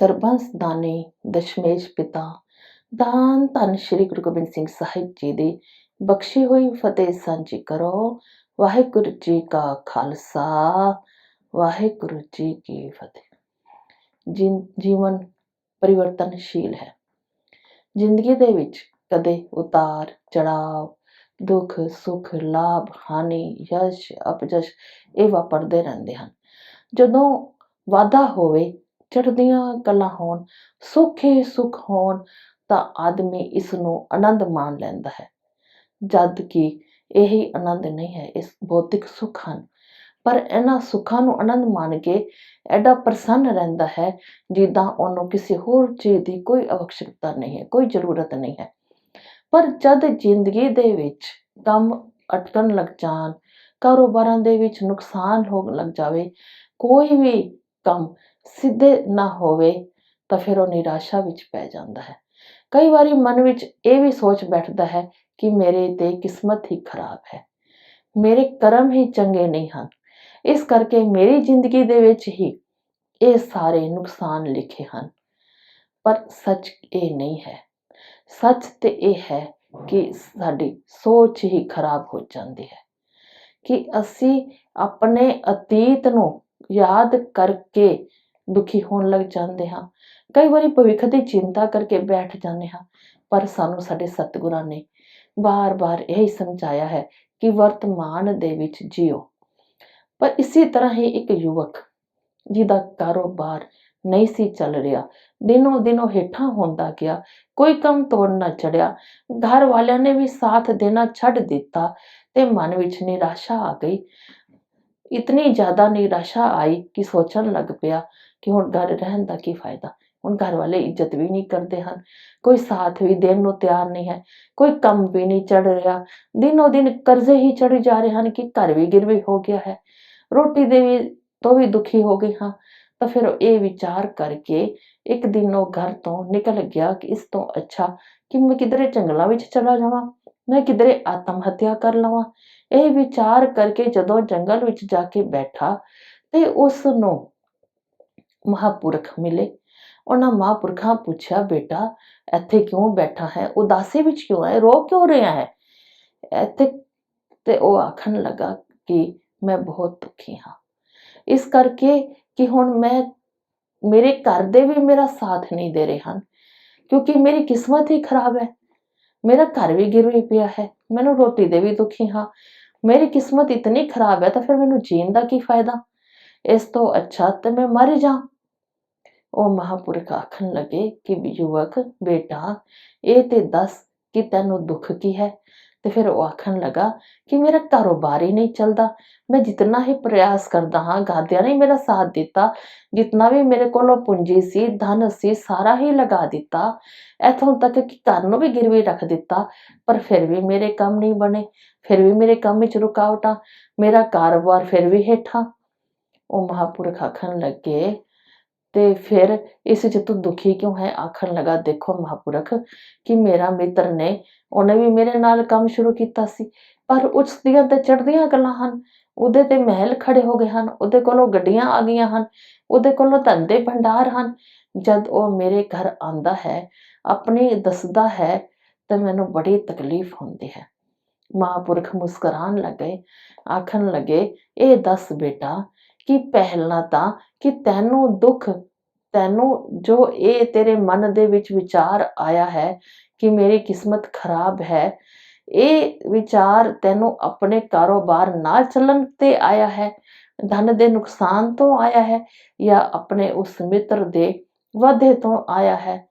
ਸਰਬੰਸ ਦਾਨੀ ਦਸ਼ਮੇਸ਼ ਪਿਤਾ ਦਾਨ ਧੰਨ ਸ਼੍ਰੀ ਗੁਰੂ ਗੋਬਿੰਦ ਸਿੰਘ ਸਾਹਿਬ ਜੀ ਦੀ ਬਖਸ਼ੀ ਹੋਈ ਫਤਿਹ ਸਾਂਝੀ ਕਰੋ। ਵਾਹਿਗੁਰੂ ਜੀ ਕਾ ਖਾਲਸਾ, ਵਾਹਿਗੁਰੂ ਜੀ ਕੀ ਫਤਿਹ। ਜੀਵਨ ਪਰਿਵਰਤਨਸ਼ੀਲ ਹੈ। ਜ਼ਿੰਦਗੀ ਦੇ ਵਿੱਚ ਕਦੇ ਉਤਾਰ ਚੜਾਵ, ਦੁੱਖ ਸੁੱਖ, ਲਾਭ ਹਾਨੀ, ਯਸ਼ ਅਪਜਸ਼ ਇਹ ਵਾਪਰਦੇ ਰਹਿੰਦੇ ਹਨ। ਜਦੋਂ ਵਾਧਾ ਹੋਵੇ, ਚੜ੍ਹਦੀਆਂ ਕਲਾਂ ਹੋਣ, ਸੁੱਖ ਹੀ ਸੁੱਖ ਹੋਣ ਤਾਂ ਆਦਮੀ ਇਸ ਨੂੰ ਆਨੰਦ ਮਾਣ ਲੈਂਦਾ ਹੈ। ਜਦ ਕਿ ਇਹੀ ਆਨੰਦ ਨਹੀਂ ਹੈ, ਇਸ ਭੌਤਿਕ ਸੁੱਖ ਹਨ। ਪਰ ਇਹਨਾਂ ਸੁੱਖਾਂ ਨੂੰ ਆਨੰਦ ਮਾਣ ਕੇ ਐਡਾ ਪ੍ਰਸੰਨ ਰਹਿੰਦਾ ਹੈ ਜਿੱਦਾਂ ਉਹਨੂੰ ਕਿਸੇ ਹੋਰ ਚੀਜ਼ ਦੀ ਕੋਈ ਆਵਸ਼ਕਤਾ ਨਹੀਂ ਹੈ, ਕੋਈ ਜ਼ਰੂਰਤ ਨਹੀਂ ਹੈ। ਪਰ ਜਦ ਜ਼ਿੰਦਗੀ ਦੇ ਵਿੱਚ ਕੰਮ ਅਟਕਣ ਲੱਗ ਜਾਣ, ਕਾਰੋਬਾਰਾਂ ਦੇ ਵਿੱਚ ਨੁਕਸਾਨ ਹੋਣ ਲੱਗ ਜਾਵੇ, ਕੋਈ ਵੀ ਕੰਮ ਸਿੱਧੇ ਨਾ ਹੋਵੇ ਤਾਂ ਫਿਰ ਉਹ ਨਿਰਾਸ਼ਾ ਵਿੱਚ ਪੈ ਜਾਂਦਾ ਹੈ। ਕਈ ਵਾਰੀ ਮਨ ਵਿੱਚ ਇਹ ਵੀ ਸੋਚ ਬੈਠਦਾ ਹੈ ਕਿ ਮੇਰੇ ਤੇ ਕਿਸਮਤ ਹੀ ਖਰਾਬ ਹੈ, ਮੇਰੇ ਕਰਮ ਹੀ ਚੰਗੇ ਨਹੀਂ ਹਨ, ਇਸ ਕਰਕੇ ਮੇਰੀ ਜ਼ਿੰਦਗੀ ਦੇ ਵਿੱਚ ਹੀ ਇਹ ਸਾਰੇ ਨੁਕਸਾਨ ਲਿਖੇ ਹਨ। ਪਰ ਸੱਚ ਇਹ ਨਹੀਂ ਹੈ। ਸੱਚ ਤੇ ਇਹ ਹੈ ਕਿ ਸਾਡੀ ਸੋਚ ਹੀ ਖਰਾਬ ਹੋ ਜਾਂਦੀ ਹੈ, ਕਿ ਅਸੀਂ ਆਪਣੇ ਅਤੀਤ ਨੂੰ ਯਾਦ ਕਰਕੇ ਦੁਖੀ ਹੋਣ ਲੱਗ ਜਾਂਦੇ ਹਾਂ। ਕਈ ਵਾਰੀ ਭਵਿੱਖ ਦੀ ਚਿੰਤਾ ਕਰਕੇ ਬੈਠ ਜਾਂਦੇ ਹਾਂ। ਪਰ ਸਾਨੂੰ ਸਾਡੇ ਸਤਿਗੁਰਾਂ ਨੇ ਬਾਰ-ਬਾਰ ਇਹੀ ਸਮਝਾਇਆ ਹੈ ਕਿ ਵਰਤਮਾਨ ਦੇ ਵਿੱਚ ਜੀਓ। ਪਰ ਇਸੇ ਤਰ੍ਹਾਂ ਹੀ ਇੱਕ ਯੁਵਕ ਜਿਹਦਾ ਕਾਰੋਬਾਰ ਨਹੀਂ ਸੀ ਚੱਲ ਰਿਹਾ, ਦਿਨੋਂ ਦਿਨ ਹੇਠਾਂ ਹੁੰਦਾ ਗਿਆ, ਕੋਈ ਕੰਮ ਤੋੜ ਨਾ ਚੜਿਆ, ਘਰ ਵਾਲਿਆਂ ਨੇ ਵੀ ਸਾਥ ਦੇਣਾ ਛੱਡ ਦਿੱਤਾ ਤੇ ਮਨ ਵਿੱਚ ਨਿਰਾਸ਼ਾ ਆ ਗਈ। ਇਤਨੀ ਜ਼ਿਆਦਾ ਨਿਰਾਸ਼ਾ ਆਈ ਕਿ ਸੋਚਣ ਲੱਗ ਪਿਆ ਕਿ ਹੁਣ ਘਰ ਰਹਿਣ ਦਾ ਕੀ ਫਾਇਦਾ। ਹੁਣ ਘਰ ਵਾਲੇ ਇੱਜ਼ਤ ਵੀ ਨਹੀਂ ਕਰਦੇ ਹਨ, ਕੋਈ ਸਾਥ ਵੀ ਦੇਣ ਨੂੰ ਤਿਆਰ ਨਹੀਂ ਹੈ, ਕੋਈ ਕੰਮ ਵੀ ਨਹੀਂ ਚੜ ਰਿਹਾ, ਦਿਨੋਂ ਦਿਨ ਕਰਜ਼ੇ ਹੀ ਚੜੇ ਜਾ ਰਹੇ ਹਨ ਕਿ ਘਰ ਵੀ ਗਿਰਵੀ ਹੋ ਗਿਆ ਹੈ, ਰੋਟੀ ਦੇ ਵੀ ਤੋਂ ਵੀ ਦੁਖੀ ਹੋ ਗਈ ਹਾਂ। ਤਾਂ ਫਿਰ ਇਹ ਵਿਚਾਰ ਕਰਕੇ ਇੱਕ ਦਿਨ ਉਹ ਘਰ ਤੋਂ ਨਿਕਲ ਗਿਆ ਕਿ ਇਸ ਤੋਂ ਅੱਛਾ ਕਿ ਮੈਂ ਕਿਧਰੇ ਜੰਗਲਾਂ ਵਿੱਚ ਚਲਾ ਜਾਵਾਂ, ਮੈਂ ਕਿਧਰੇ ਆਤਮ ਹੱਤਿਆ ਕਰ ਲਵਾਂ। ਇਹ ਵਿਚਾਰ ਕਰਕੇ ਜਦੋਂ ਜੰਗਲ ਵਿੱਚ ਜਾ ਕੇ ਬੈਠਾ ਤੇ ਉਸ ਨੂੰ ਮਹਾਂਪੁਰਖ ਮਿਲੇ। ਉਹਨਾਂ ਮਹਾਂਪੁਰਖਾਂ ਪੁੱਛਿਆ, ਬੇਟਾ ਇੱਥੇ ਕਿਉਂ ਬੈਠਾ ਹੈ, ਉਦਾਸੀ ਵਿੱਚ ਕਿਉਂ ਹੈ, ਰੋ ਕਿਉਂ ਰਿਹਾ ਹੈ ਇੱਥੇ? ਤੇ ਉਹ ਆਖਣ ਲੱਗਾ ਕਿ ਮੈਂ ਬਹੁਤ ਦੁਖੀ ਹਾਂ, ਇਸ ਕਰਕੇ ਕਿ ਹੁਣ ਮੇਰੇ ਘਰ ਦੇ ਵੀ ਮੇਰਾ ਸਾਥ ਨਹੀਂ ਦੇ ਰਹੇ ਹਨ, ਕਿਉਂਕਿ ਮੇਰੀ ਕਿਸਮਤ ਹੀ ਖਰਾਬ ਹੈ, ਮੇਰਾ ਘਰ ਵੀ ਗਿਰਵੀ ਪਿਆ ਹੈ, ਮੈਨੂੰ ਰੋਟੀ ਦੇ ਵੀ ਦੁਖੀ ਹਾਂ, ਮੇਰੀ ਕਿਸਮਤ ਇਤਨੀ ਖਰਾਬ ਹੈ ਤਾਂ ਫਿਰ ਮੈਨੂੰ ਜੀਣ ਦਾ ਕੀ ਫਾਇਦਾ, ਇਸ ਤੋਂ ਅੱਛਾ ਤੇ ਮੈਂ ਮਰ ਜਾ। ਉਹ ਮਹਾਂਪੁਰਖ ਆਖਣ ਲੱਗੇ ਕਿ ਯੁਵਕ ਬੇਟਾ ਇਹ ਤੇ ਦੱਸ ਕਿ ਤੈਨੂੰ ਦੁੱਖ ਕੀ ਹੈ। ਤੇ ਫਿਰ ਉਹ ਆਖਣ ਲੱਗਾ ਕਿ ਮੇਰਾ ਕਾਰੋਬਾਰ ਹੀ ਨਹੀਂ ਚੱਲਦਾ, ਮੈਂ ਜਿਤਨਾ ਹੀ ਪ੍ਰਯਾਸ ਕਰਦਾ ਹਾਂ, ਘਰਦਿਆਂ ਨੇ ਮੇਰਾ ਸਾਥ ਦਿੱਤਾ, ਜਿਤਨਾ ਵੀ ਮੇਰੇ ਕੋਲੋਂ ਪੂੰਜੀ ਸੀ, ਧਨ ਸੀ, ਸਾਰਾ ਹੀ ਲਗਾ ਦਿੱਤਾ, ਇੱਥੋਂ ਤੱਕ ਕਿ ਘਰ ਨੂੰ ਵੀ ਗਿਰਵੀ ਰੱਖ ਦਿੱਤਾ, ਪਰ ਫਿਰ ਵੀ ਮੇਰੇ ਕੰਮ ਨਹੀਂ ਬਣੇ, ਫਿਰ ਵੀ ਮੇਰੇ ਕੰਮ ਵਿੱਚ ਰੁਕਾਵਟਾਂ, ਮੇਰਾ ਕਾਰੋਬਾਰ ਫਿਰ ਵੀ ਹੇਠਾਂ। ਉਹ ਮਹਾਂਪੁਰਖ ਆਖਣ ਲੱਗੇ ਤੇ ਫਿਰ ਇਸ ਵਿੱਚ ਤੂੰ ਦੁਖੀ ਕਿਉਂ ਹੈ? ਆਖਣ ਲੱਗਾ, ਦੇਖੋ ਮਹਾਂਪੁਰਖ ਕਿ ਮੇਰਾ ਮਿੱਤਰ ਨੇ, ਉਹਨੇ ਵੀ ਮੇਰੇ ਨਾਲ ਕੰਮ ਸ਼ੁਰੂ ਕੀਤਾ ਸੀ, ਪਰ ਉਸ ਦੀਆਂ ਤੇ ਚੜ੍ਹਦੀਆਂ ਕਲਾਂ ਹਨ, ਉਹਦੇ ਤੇ ਮਹਿਲ ਖੜੇ ਹੋ ਗਏ ਹਨ, ਉਹਦੇ ਕੋਲੋਂ ਗੱਡੀਆਂ ਆ ਗਈਆਂ ਹਨ, ਉਹਦੇ ਕੋਲੋਂ ਧੰਦੇ ਭੰਡਾਰ ਹਨ। ਜਦ ਉਹ ਮੇਰੇ ਘਰ ਆਉਂਦਾ ਹੈ, ਆਪਣੀ ਦੱਸਦਾ ਹੈ ਤਾਂ ਮੈਨੂੰ ਬੜੀ ਤਕਲੀਫ ਹੁੰਦੀ ਹੈ। ਮਹਾਂਪੁਰਖ ਮੁਸਕਰਾਉਣ ਲੱਗੇ, ਆਖਣ ਲੱਗੇ, ਇਹ ਦੱਸ ਬੇਟਾ ਕਿ ਪਹਿਲਾਂ ਤਾਂ ਕਿ ਤੈਨੂੰ ਦੁੱਖ, ਤੈਨੂੰ ਜੋ ਇਹ ਤੇਰੇ ਮਨ ਦੇ ਵਿੱਚ ਵਿਚਾਰ ਆਇਆ ਹੈ ਕਿ ਮੇਰੀ ਕਿਸਮਤ ਖਰਾਬ ਹੈ, ਇਹ ਵਿਚਾਰ ਤੈਨੂੰ ਆਪਣੇ ਕਾਰੋਬਾਰ ਨਾ ਚੱਲਣ ਤੇ ਆਇਆ ਹੈ, ਧਨ ਦੇ ਨੁਕਸਾਨ ਤੋਂ ਆਇਆ ਹੈ, ਜਾਂ ਆਪਣੇ ਉਸ ਮਿੱਤਰ ਦੇ ਵਾਧੇ ਤੋਂ ਆਇਆ ਹੈ?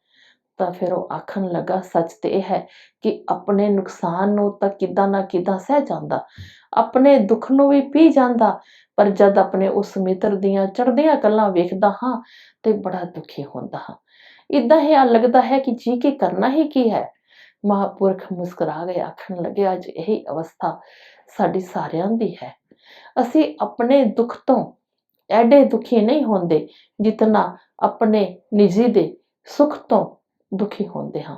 ਤਾਂ ਫਿਰ ਉਹ ਆਖਣ ਲੱਗਾ, ਸੱਚ ਤੇ ਇਹ ਹੈ ਕਿ ਆਪਣੇ ਨੁਕਸਾਨ ਨੂੰ ਤਾਂ ਕਿੱਦਾਂ ਨਾ ਕਿੱਦਾਂ ਸਹਿ ਜਾਂਦਾ, ਆਪਣੇ ਦੁੱਖ ਨੂੰ ਵੀ ਪੀ ਜਾਂਦਾ, ਪਰ ਜਦ ਆਪਣੇ ਉਸ ਮਿੱਤਰ ਦੀਆਂ ਚੜ੍ਹਦੀਆਂ ਕਲਾਂ ਵੇਖਦਾ ਹਾਂ ਤੇ ਬੜਾ ਦੁਖੀ ਹੁੰਦਾ ਹਾਂ। ਇਦਾਂ ਹੀ ਲੱਗਦਾ ਹੈ ਕਿ ਜੀ ਕੇ ਕਰਨਾ ਹੀ ਕੀ ਹੈ। ਮਹਾਂਪੁਰਖ ਮੁਸਕਰਾ ਗਏ, ਆਖਣ ਲੱਗੇ, ਅੱਜ ਇਹੀ ਅਵਸਥਾ ਸਾਡੀ ਸਾਰਿਆਂ ਦੀ ਹੈ। ਅਸੀਂ ਆਪਣੇ ਦੁੱਖ ਤੋਂ ਐਡੇ ਦੁਖੀ ਨਹੀਂ ਹੁੰਦੇ ਜਿਤਨਾ ਆਪਣੇ ਨਿੱਜੀ ਦੇ ਸੁੱਖ ਤੋਂ ਦੁਖੀ ਹੁੰਦੇ ਹਾਂ,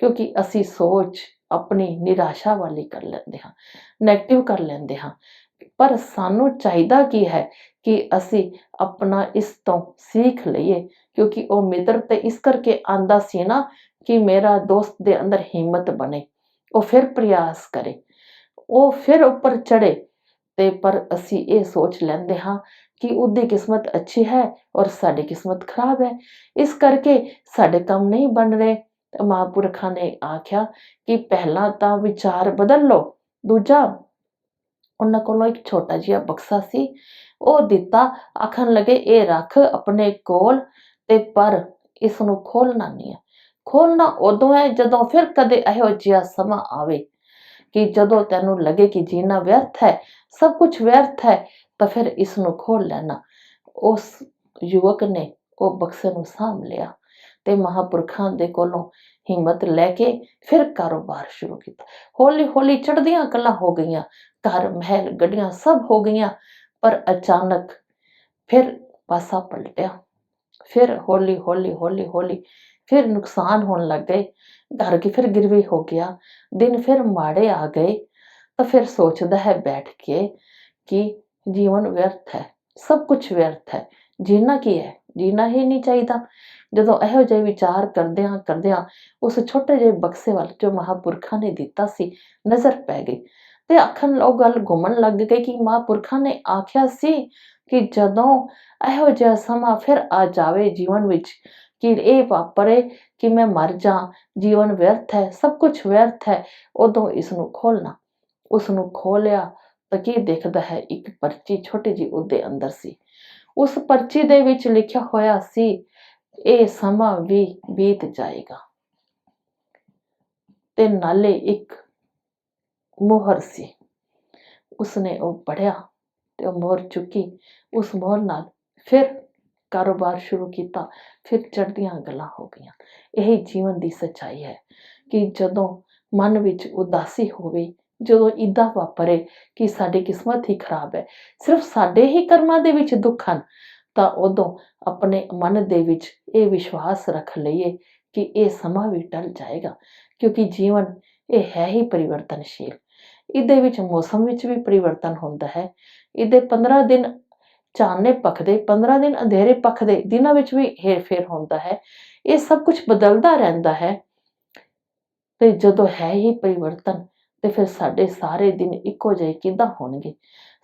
ਕਿਉਂਕਿ ਅਸੀਂ ਸੋਚ ਆਪਣੀ ਨਿਰਾਸ਼ਾ ਵਾਲੀ ਕਰ ਲੈਂਦੇ ਹਾਂ, ਨੈਗੇਟਿਵ ਕਰ ਲੈਂਦੇ ਹਾਂ। ਪਰ ਸਾਨੂੰ ਚਾਹੀਦਾ ਕੀ ਹੈ कि ਅਸੀਂ ਆਪਣਾ ਇਸ ਤੋਂ सीख ਲਈਏ, क्योंकि ਉਹ ਮਿੱਤਰ ਤੇ ਇਸ ਕਰਕੇ ਆਂਦਾ ਸੀ ਨਾ कि मेरा दोस्त ਦੇ ਅੰਦਰ ਹਿੰਮਤ ਬਣੇ, ਉਹ ਫਿਰ ਪ੍ਰयास ਕਰੇ, ਉਹ ਫਿਰ ਉੱਪਰ ਚੜੇ। ਤੇ ਪਰ ਅਸੀਂ ਇਹ ਸੋਚ ਲੈਂਦੇ ਹਾਂ ਕਿ ਉਹਦੀ ਕਿਸਮਤ ਅੱਛੀ ਹੈ ਔਰ ਸਾਡੀ ਕਿਸਮਤ ਖਰਾਬ ਹੈ, ਇਸ ਕਰਕੇ ਸਾਡੇ ਕੰਮ ਨਹੀਂ ਬਣ ਰਹੇ। ਤੇ ਮਹਾਂਪੁਰਖਾਂ ਨੇ ਆਖਿਆ ਕਿ ਪਹਿਲਾਂ ਤਾਂ ਵਿਚਾਰ ਬਦਲ ਲਓ। ਦੂਜਾ, ਉਹਨਾਂ ਕੋਲੋਂ ਇੱਕ ਛੋਟਾ ਜਿਹਾ ਬਕਸਾ ਸੀ, ਉਹ ਦਿੱਤਾ। ਆਖਣ ਲੱਗੇ ਇਹ ਰੱਖ ਆਪਣੇ ਕੋਲ, ਤੇ ਪਰ ਇਸ ਨੂੰ ਖੋਲਣਾ ਨਹੀਂ ਹੈ। ਖੋਲਣਾ ਉਦੋਂ ਹੈ ਜਦੋਂ ਫਿਰ ਕਦੇ ਇਹੋ ਜਿਹਾ ਸਮਾਂ ਆਵੇ ਕਿ ਜਦੋਂ ਤੈਨੂੰ ਲੱਗੇ ਕਿ ਜੀਣਾ ਵਿਅਰਥ ਹੈ, ਸਭ ਕੁਝ ਵਿਅਰਥ ਹੈ, ਤਾਂ ਫਿਰ ਇਸ ਨੂੰ ਖੋਲ ਲੈਣਾ। ਉਸ ਯੁਵਕ ਨੇ ਉਹ ਬਕਸੇ ਨੂੰ ਸਾਂਭ ਲਿਆ ਤੇ ਮਹਾਂਪੁਰਖਾਂ ਦੇ ਕੋਲੋਂ ਹਿੰਮਤ ਲੈ ਕੇ ਫਿਰ ਕਾਰੋਬਾਰ ਸ਼ੁਰੂ ਕੀਤਾ। ਹੌਲੀ ਹੌਲੀ ਚੜ੍ਹਦੀਆਂ ਕਲਾਂ ਹੋ ਗਈਆਂ, ਘਰ ਮਹਿਲ ਗੱਡੀਆਂ ਸਭ ਹੋ ਗਈਆਂ, ਪਰ ਅਚਾਨਕ ਫਿਰ ਪਾਸਾ ਪਲਟਿਆ। ਫਿਰ ਹੌਲੀ ਹੌਲੀ ਹੌਲੀ ਹੌਲੀ ਫਿਰ ਨੁਕਸਾਨ ਹੋਣ ਲੱਗ ਗਏ, ਘਰ ਕੀ ਫਿਰ ਗਿਰਵੀ ਹੋ ਗਿਆ, ਦਿਨ ਫਿਰ ਮਾੜੇ ਆ ਗਏ। ਤਾਂ ਫਿਰ ਸੋਚਦਾ ਹੈ ਬੈਠ ਕੇ ਕਿ ਜੀਵਨ ਵਿਅਰਥ ਹੈ, ਸਭ ਕੁਝ ਵਿਅਰਥ ਹੈ, ਜੀਣਾ ਕੀ ਹੈ, ਜੀਣਾ ਹੀ ਨਹੀਂ ਚਾਹੀਦਾ। ਜਦੋਂ ਇਹੋ ਜਿਹੇ ਵਿਚਾਰ ਕਰਦਿਆਂ ਕਰਦਿਆਂ ਉਸ ਛੋਟੇ ਜਿਹੇ ਬਕਸੇ ਵੱਲ ਜੋ ਮਹਾਂਪੁਰਖਾਂ ਨੇ ਦਿੱਤਾ ਸੀ ਨਜ਼ਰ ਪੈ ਗਈ, ਤੇ ਆਖਣ ਉਹ ਗੱਲ ਘੁੰਮਣ ਲੱਗ ਗਈ ਕਿ ਮਹਾਂਪੁਰਖਾਂ ਨੇ ਆਖਿਆ ਸੀ ਕਿ ਜਦੋਂ ਇਹੋ ਜਿਹਾ ਸਮਾਂ ਫਿਰ ਆ ਜਾਵੇ ਜੀਵਨ ਵਿੱਚ ਕਿ ਇਹ ਵਾਪਰੇ ਕਿ ਮੈਂ ਮਰ ਜਾ, ਜੀਵਨ ਵਿਅਰਥ ਹੈ, ਸਭ ਕੁਝ ਵਿਅਰਥ ਹੈ, ਉਦੋਂ ਇਸ ਨੂੰ ਖੋਲਣਾ। ਉਸ ਨੂੰ ਖੋਲਿਆ ਤਾਂ ਕੀ ਦੇਖਦਾ ਹੈ, ਇੱਕ ਪਰਚੀ ਛੋਟੀ ਜਿਹੀ ਉਹਦੇ ਅੰਦਰ ਸੀ। ਉਸ ਪਰਚੀ ਦੇ ਵਿੱਚ ਲਿਖਿਆ ਹੋਇਆ ਸੀ ਇਹ ਸਮਾਂ ਵੀ ਬੀਤ ਜਾਏਗਾ, ਤੇ ਨਾਲੇ ਇੱਕ ਮੋਹਰ ਸੀ। ਉਸਨੇ ਉਹ ਪੜ੍ਹਿਆ ਤੇ ਉਹ ਮੋਹਰ ਚੁੱਕੀ, ਉਸ ਮੋਹਰ ਨਾਲ ਫਿਰ ਕਾਰੋਬਾਰ ਸ਼ੁਰੂ ਕੀਤਾ, ਫਿਰ ਚੜ੍ਹਦੀਆਂ ਗੱਲਾਂ ਹੋ ਗਈਆਂ। ਇਹੀ ਜੀਵਨ ਦੀ ਸੱਚਾਈ ਹੈ ਕਿ ਜਦੋਂ ਮਨ ਵਿੱਚ ਉਦਾਸੀ ਹੋਵੇ, ਜਦੋਂ ਇੱਦਾਂ ਵਾਪਰੇ ਕਿ ਸਾਡੀ ਕਿਸਮਤ ਹੀ ਖਰਾਬ ਹੈ, ਸਿਰਫ ਸਾਡੇ ਹੀ ਕਰਮਾਂ ਦੇ ਵਿੱਚ ਦੁੱਖ ਹਨ, ਤਾਂ ਉਦੋਂ ਆਪਣੇ ਮਨ ਦੇ ਵਿੱਚ ਇਹ ਵਿਸ਼ਵਾਸ ਰੱਖ ਲਈਏ ਕਿ ਇਹ ਸਮਾਂ ਵੀ ਟਲ ਜਾਏਗਾ, ਕਿਉਂਕਿ ਜੀਵਨ ਇਹ ਹੈ ਹੀ ਪਰਿਵਰਤਨਸ਼ੀਲ। ਇਹਦੇ ਵਿੱਚ ਮੌਸਮ ਵਿੱਚ ਵੀ ਪਰਿਵਰਤਨ ਹੁੰਦਾ ਹੈ। ਇਹਦੇ 15 ਦਿਨ ਚਾਨਣੇ ਪੱਖਦੇ, 15 ਦਿਨ ਅੰਧੇਰੇ ਪੱਖਦੇ, ਦਿਨਾਂ ਵਿੱਚ ਵੀ ਹੇਰ ਫੇਰ ਹੁੰਦਾ ਹੈ। ਇਹ ਸਭ ਕੁਝ ਬਦਲਦਾ ਰਹਿੰਦਾ ਹੈ। ਤੇ ਜਦੋਂ ਹੈ ਹੀ ਪਰਿਵਰਤਨ, ਤੇ ਫਿਰ ਸਾਡੇ ਸਾਰੇ ਦਿਨ ਇੱਕੋ ਜਿਹੇ ਕਿੱਦਾਂ ਹੋਣਗੇ।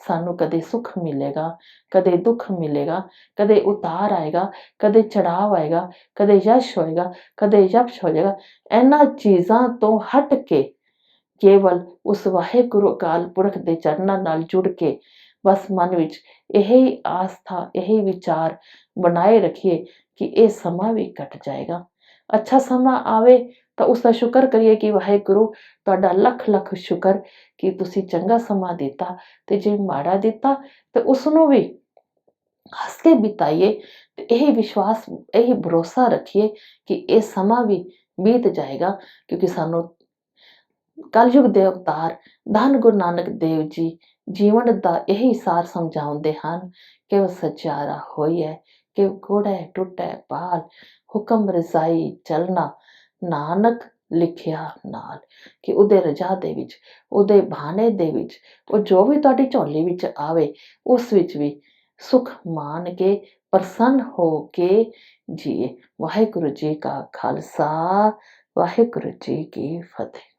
ਸਾਨੂੰ ਕਦੇ ਸੁੱਖ ਮਿਲੇਗਾ, ਕਦੇ ਦੁੱਖ ਮਿਲੇਗਾ, ਕਦੇ ਉਤਾਰ ਆਏਗਾ, ਕਦੇ ਚੜਾਵ ਆਏਗਾ, ਕਦੇ ਯਸ਼ ਹੋਏਗਾ, ਕਦੇ ਯਸ਼ ਹੋ ਜਾਏਗਾ। ਇਹਨਾਂ ਚੀਜ਼ਾਂ ਤੋਂ ਹਟ ਕੇ ਕੇਵਲ ਉਸ ਵਾਹਿਗੁਰੂ ਅਕਾਲ ਪੁਰਖ ਦੇ ਚਰਨਾਂ ਨਾਲ ਜੁੜ ਕੇ ਬਸ ਮਨ ਵਿੱਚ ਇਹੀ ਆਸਥਾ, ਇਹੀ ਵਿਚਾਰ ਬਣਾਏ ਰੱਖੀਏ ਕਿ ਇਹ ਸਮਾਂ ਵੀ ਕੱਟ ਜਾਏਗਾ। ਅੱਛਾ ਸਮਾਂ ਆਵੇ ਤਾਂ ਉਸ ਦਾ ਸ਼ੁਕਰ ਕਰੀਏ ਕਿ ਵਾਹਿਗੁਰੂ ਤੁਹਾਡਾ ਲੱਖ ਲੱਖ ਸ਼ੁਕਰ ਕਿ ਤੁਸੀਂ ਚੰਗਾ ਸਮਾਂ ਦਿੱਤਾ, ਤੇ ਜੇ ਮਾੜਾ ਦਿੱਤਾ ਤੇ ਉਸ ਨੂੰ ਵੀ ਹੱਸ ਕੇ ਬਿਤਾਈਏ, ਤੇ ਇਹ ਵਿਸ਼ਵਾਸ, ਇਹ ਭਰੋਸਾ ਰੱਖੀਏ ਕਿ ਇਹ ਸਮਾਂ ਵੀ ਬੀਤ ਜਾਏਗਾ। ਕਿਉਂਕਿ ਸਾਨੂੰ ਕਲਯੁਗ ਦੇ ਅਵਤਾਰ ਧੰਨ ਗੁਰੂ ਨਾਨਕ ਦੇਵ ਜੀ ਜੀਵਨ ਦਾ ਇਹੀ ਸਾਰ ਸਮਝਾਉਂਦੇ ਹਨ ਕਿ ਉਹ ਸਚਿਆਰਾ ਹੋਈਐ, ਕਿ ਘੋੜੈ ਟੁੱਟੈ ਪਾਲ, ਹੁਕਮ ਰਜ਼ਾਈ ਚਲਣਾ, ਨਾਨਕ ਲਿਖਿਆ ਨਾਲ। ਕਿ ਉਹਦੇ ਰਜਾ ਦੇ ਵਿੱਚ, ਉਹਦੇ ਬਹਾਨੇ ਦੇ ਵਿੱਚ, ਉਹ ਜੋ ਵੀ ਤੁਹਾਡੀ ਝੋਲੀ ਵਿੱਚ ਆਵੇ ਉਸ ਵਿੱਚ ਵੀ ਸੁਖ ਮਾਣ ਕੇ, ਪ੍ਰਸੰਨ ਹੋ ਕੇ ਜੀਏ। ਵਾਹਿਗੁਰੂ ਜੀ ਕਾ ਖਾਲਸਾ, ਵਾਹਿਗੁਰੂ ਜੀ ਕੀ ਫਤਿਹ।